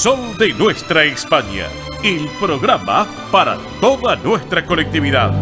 Sol de nuestra España, el programa para toda nuestra colectividad.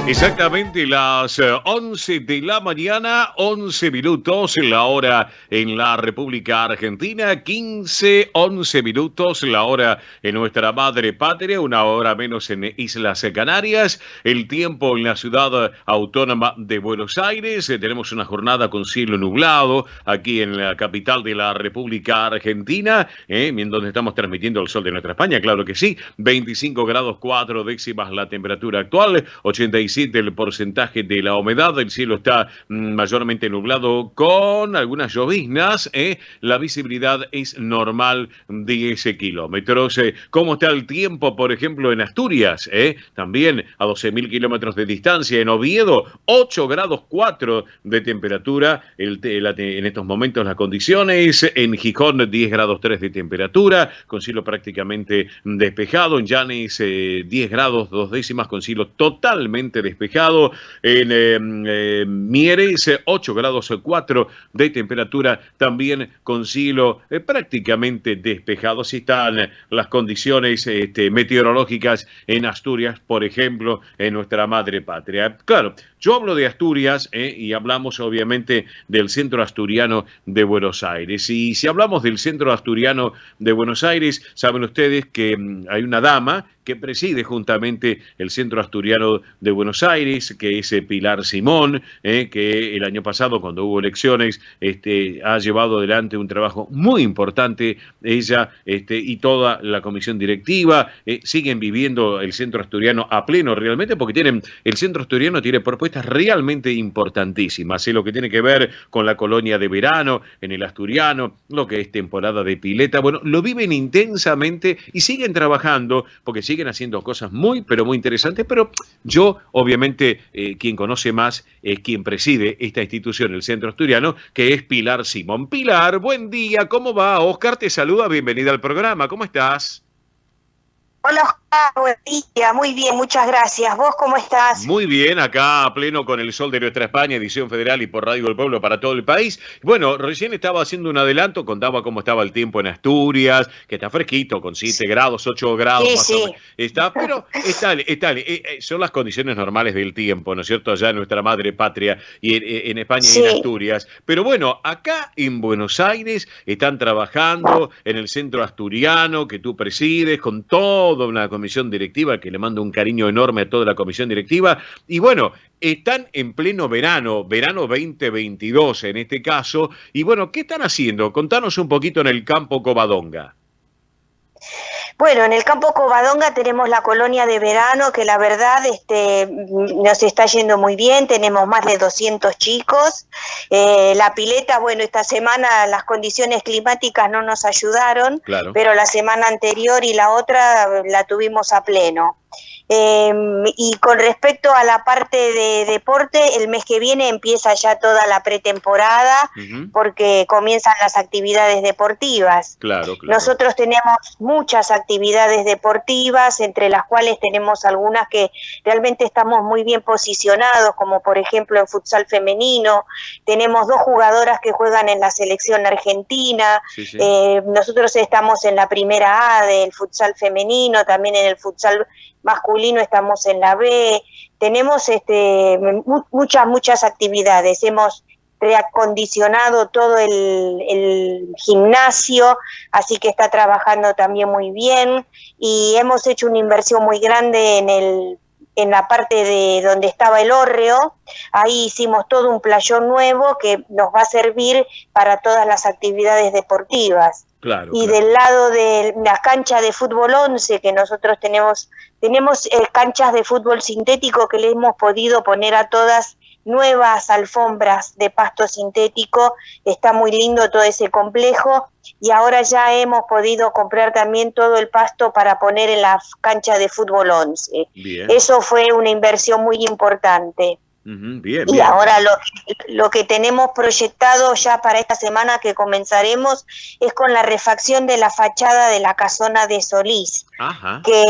Exactamente las 11 de la mañana, 11 minutos, la hora en la República Argentina, 15, 11 minutos, la hora en nuestra madre patria, una hora menos en Islas Canarias, el tiempo en la ciudad autónoma de Buenos Aires, tenemos una jornada con cielo nublado aquí en la capital de la República Argentina, en donde estamos transmitiendo el sol de nuestra España, claro que sí, 25 grados 4 décimas la temperatura actual, 87 el porcentaje de la humedad, el cielo está mayormente nublado con algunas lloviznas, la visibilidad es normal 10 kilómetros. ¿Cómo está el tiempo, por ejemplo, en Asturias? También a 12.000 kilómetros de distancia, en Oviedo, 8 grados 4 de temperatura, en estos momentos las condiciones, en Gijón 10 grados 3 de temperatura, con cielo prácticamente despejado, en Llanes 10 grados 2 décimas, con cielo totalmente despejado, en Mieres 8 grados 4 de temperatura, también con cielo prácticamente despejado. Así están las condiciones meteorológicas en Asturias, por ejemplo, en nuestra madre patria. Claro, yo hablo de Asturias y hablamos obviamente del centro asturiano de Buenos Aires. Y si hablamos del centro asturiano de Buenos Aires, saben ustedes que hay una dama que preside juntamente el Centro Asturiano de Buenos Aires, que es Pilar Simón, que el año pasado, cuando hubo elecciones, ha llevado adelante un trabajo muy importante. Ella y toda la comisión directiva siguen viviendo el Centro Asturiano a pleno realmente, porque el Centro Asturiano tiene propuestas realmente importantísimas, lo que tiene que ver con la colonia de verano en el Asturiano, lo que es temporada de pileta, bueno, lo viven intensamente y siguen trabajando, porque siguen haciendo cosas muy, pero muy interesantes, pero yo, obviamente, quien conoce más es quien preside esta institución, el Centro Asturiano, que es Pilar Simón. Pilar, buen día, ¿cómo va? Oscar te saluda, bienvenida al programa, ¿cómo estás? Hola, Oscar, buen día, muy bien, muchas gracias. ¿Vos cómo estás? Muy bien, acá a pleno con el sol de nuestra España, edición federal y por Radio del Pueblo para todo el país. Bueno, recién estaba haciendo un adelanto, contaba cómo estaba el tiempo en Asturias, que está fresquito, con 7 grados, 8 grados Sí, más o menos. Está, pero son las condiciones normales del tiempo, ¿no es cierto? Allá en nuestra madre patria y en España y en Asturias. Pero bueno, acá en Buenos Aires están trabajando en el centro asturiano que tú presides, con toda una comisión directiva, que le mando un cariño enorme a toda la comisión directiva. Y bueno, están en pleno verano 2022 en este caso. Y bueno, ¿qué están haciendo? Contanos un poquito en el campo Covadonga. Bueno, en el campo Covadonga tenemos la colonia de verano, que la verdad nos está yendo muy bien, tenemos más de 200 chicos. La pileta, bueno, esta semana las condiciones climáticas no nos ayudaron, claro, pero la semana anterior y la otra la tuvimos a pleno. Y con respecto a la parte de deporte, el mes que viene empieza ya toda la pretemporada, porque comienzan las actividades deportivas. Claro. Nosotros tenemos muchas actividades deportivas, entre las cuales tenemos algunas que realmente estamos muy bien posicionados, como por ejemplo en futsal femenino. Tenemos 2 jugadoras que juegan en la selección argentina. Sí. Nosotros estamos en la primera A del futsal femenino, también en el futsal masculino estamos en la B. Tenemos muchas actividades. Hemos reacondicionado todo el gimnasio, así que está trabajando también muy bien, y hemos hecho una inversión muy grande en la parte de donde estaba el hórreo. Ahí hicimos todo un playón nuevo que nos va a servir para todas las actividades deportivas. Claro, y del lado de la cancha de fútbol 11, que nosotros tenemos canchas de fútbol sintético que le hemos podido poner a todas nuevas alfombras de pasto sintético. Está muy lindo todo ese complejo, y ahora ya hemos podido comprar también todo el pasto para poner en la cancha de fútbol 11. Bien. Eso fue una inversión muy importante. Bien. Y ahora lo que tenemos proyectado ya para esta semana que comenzaremos es con la refacción de la fachada de la casona de Solís. Ajá. Que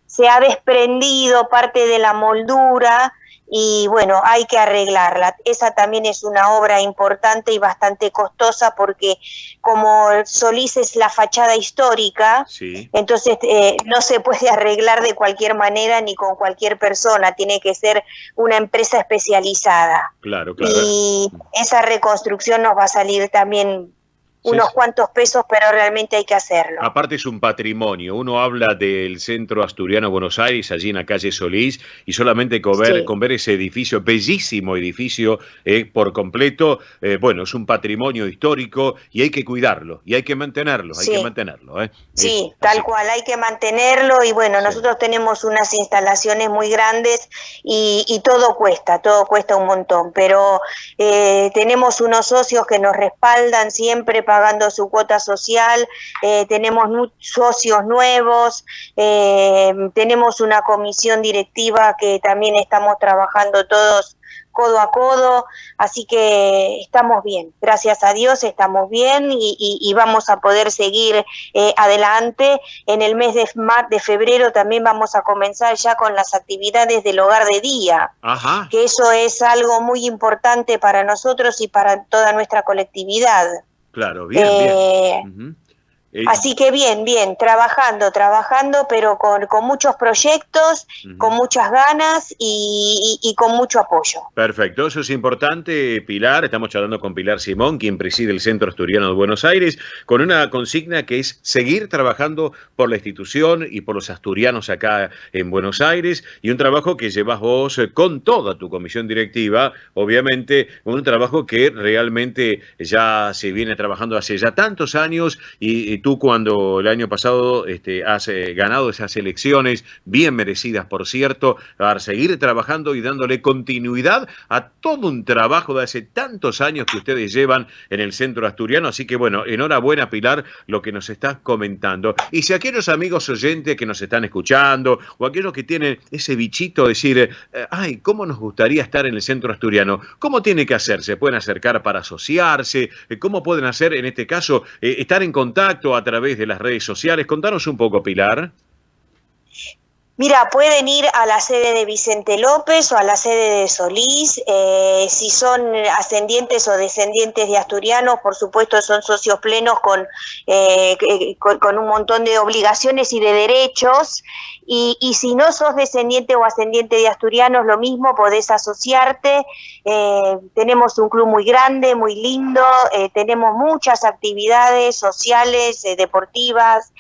se ha desprendido parte de la moldura y bueno, hay que arreglarla. Esa también es una obra importante y bastante costosa porque como Solís es la fachada histórica, Sí, entonces no se puede arreglar de cualquier manera ni con cualquier persona, tiene que ser una empresa especializada. claro, claro. Y esa reconstrucción nos va a salir también Sí, unos sí. cuantos pesos, pero realmente hay que hacerlo. Aparte es un patrimonio. Uno habla del Centro Asturiano Buenos Aires, allí en la calle Solís, y solamente Sí, con ver ese edificio, bellísimo edificio por completo, bueno, es un patrimonio histórico y hay que cuidarlo, y hay que sí. mantenerlo, ¿eh? Sí, tal Así, cual, hay que mantenerlo y bueno, sí. nosotros tenemos unas instalaciones muy grandes y todo cuesta un montón, pero tenemos unos socios que nos respaldan siempre pagando su cuota social, tenemos socios nuevos, tenemos una comisión directiva que también estamos trabajando todos codo a codo, así que estamos bien, gracias a Dios estamos bien y vamos a poder seguir adelante. En el mes de febrero también vamos a comenzar ya con las actividades del hogar de día, Ajá, que eso es algo muy importante para nosotros y para toda nuestra colectividad. claro, bien, bien. Eh, Ujú. Así que bien, bien, trabajando, pero con muchos proyectos, con Ujú. muchas ganas y con mucho apoyo. Perfecto, eso es importante, Pilar. Estamos charlando con Pilar Simón, quien preside el Centro Asturiano de Buenos Aires, con una consigna que es seguir trabajando por la institución y por los asturianos acá en Buenos Aires, y un trabajo que llevas vos con toda tu comisión directiva, obviamente, un trabajo que realmente ya se viene trabajando hace ya tantos años, y tú cuando el año pasado has ganado esas elecciones, bien merecidas por cierto, para seguir trabajando y dándole continuidad a todo un trabajo de hace tantos años que ustedes llevan en el centro asturiano. Así que bueno, enhorabuena Pilar, lo que nos estás comentando. Y si aquellos amigos oyentes que nos están escuchando o aquellos que tienen ese bichito de decir, ay, ¿cómo nos gustaría estar en el centro asturiano? ¿Cómo tiene que hacer? ¿Se pueden acercar para asociarse? ¿Cómo pueden hacer en este caso estar en contacto a través de las redes sociales? Contanos un poco, Pilar. Mira, pueden ir a la sede de Vicente López o a la sede de Solís. Si son ascendientes o descendientes de asturianos, por supuesto son socios plenos con un montón de obligaciones y de derechos. Y si no sos descendiente o ascendiente de asturianos, lo mismo, podés asociarte. Tenemos un club muy grande, muy lindo, tenemos muchas actividades sociales, deportivas.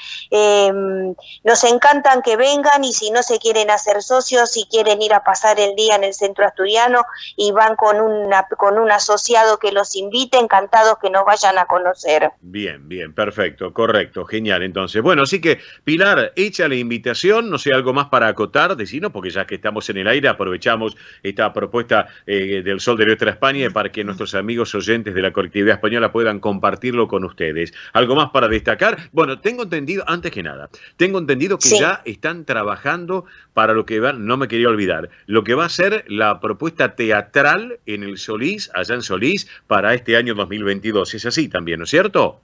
Nos encantan que vengan y si no se quieren hacer socios, si quieren ir a pasar el día en el centro asturiano y van con un asociado que los invite, encantados que nos vayan a conocer. Bien, bien, perfecto, correcto, genial. Entonces, bueno, así que Pilar, hecha la invitación, no sé, algo más para acotar, decirnos, porque ya que estamos en el aire, aprovechamos esta propuesta del Sol de Nuestra España para que nuestros amigos oyentes de la colectividad española puedan compartirlo con ustedes. ¿Algo más para destacar? Bueno, tengo entendido, antes que nada, tengo entendido que Sí. ya están trabajando para lo que va, no me quería olvidar, lo que va a ser la propuesta teatral en el Solís, allá en Solís, para este año 2022. Es así también, ¿no es cierto?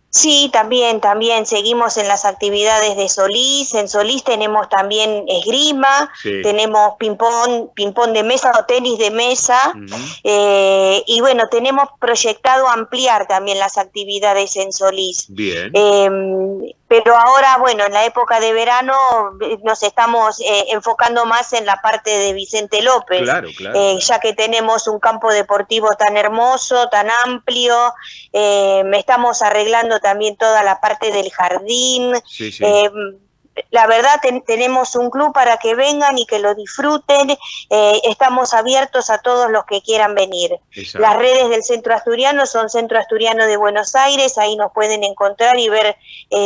Sí, también seguimos en las actividades de Solís. En Solís tenemos también esgrima, Sí. tenemos ping-pong de mesa o tenis de mesa. Ujú. Y bueno, tenemos proyectado ampliar también las actividades en Solís. Bien, Eh, pero ahora, bueno, en la época de verano nos estamos enfocando más en la parte de Vicente López, claro, claro, claro. ya que tenemos un campo deportivo tan hermoso, tan amplio. Estamos arreglando también toda la parte del jardín. Sí, sí. Eh, la verdad tenemos un club para que vengan y que lo disfruten. Estamos abiertos a todos los que quieran venir. Las Exacto. redes del Centro Asturiano son Centro Asturiano de Buenos Aires, ahí nos pueden encontrar y ver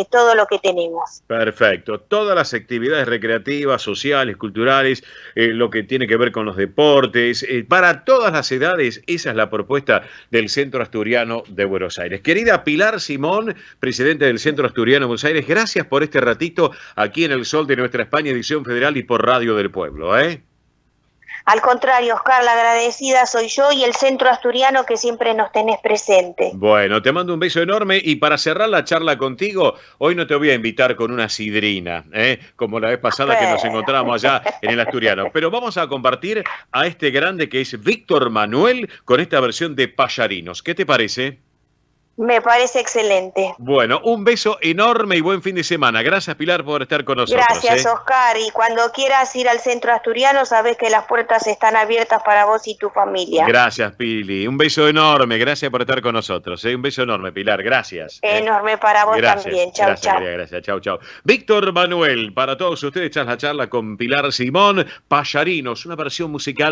todo lo que tenemos. Perfecto. Todas las actividades recreativas, sociales, culturales, lo que tiene que ver con los deportes, para todas las edades, esa es la propuesta del Centro Asturiano de Buenos Aires. Querida Pilar Simón, presidente del Centro Asturiano de Buenos Aires, gracias por este ratito aquí en El Sol de Nuestra España, edición federal y por Radio del Pueblo, ¿eh? Al contrario, Oscar, la agradecida soy yo y el Centro Asturiano que siempre nos tenés presente. Bueno, te mando un beso enorme y para cerrar la charla contigo, hoy no te voy a invitar con una sidrina, como la vez pasada que nos encontramos allá en el Asturiano, pero vamos a compartir a este grande que es Víctor Manuel con esta versión de Payarinos. ¿Qué te parece? Me parece excelente. Bueno, un beso enorme y buen fin de semana. Gracias, Pilar, por estar con nosotros. Gracias, Oscar. Y cuando quieras ir al Centro Asturiano, sabes que las puertas están abiertas para vos y tu familia. Gracias, Pili. Un beso enorme. Gracias por estar con nosotros. Un beso enorme, Pilar. Gracias. Enorme para vos también. Chau, gracias, chau. Gracias. Chau, chau. Víctor Manuel, para todos ustedes, esta es la charla con Pilar Simón. Payarinos, una versión musical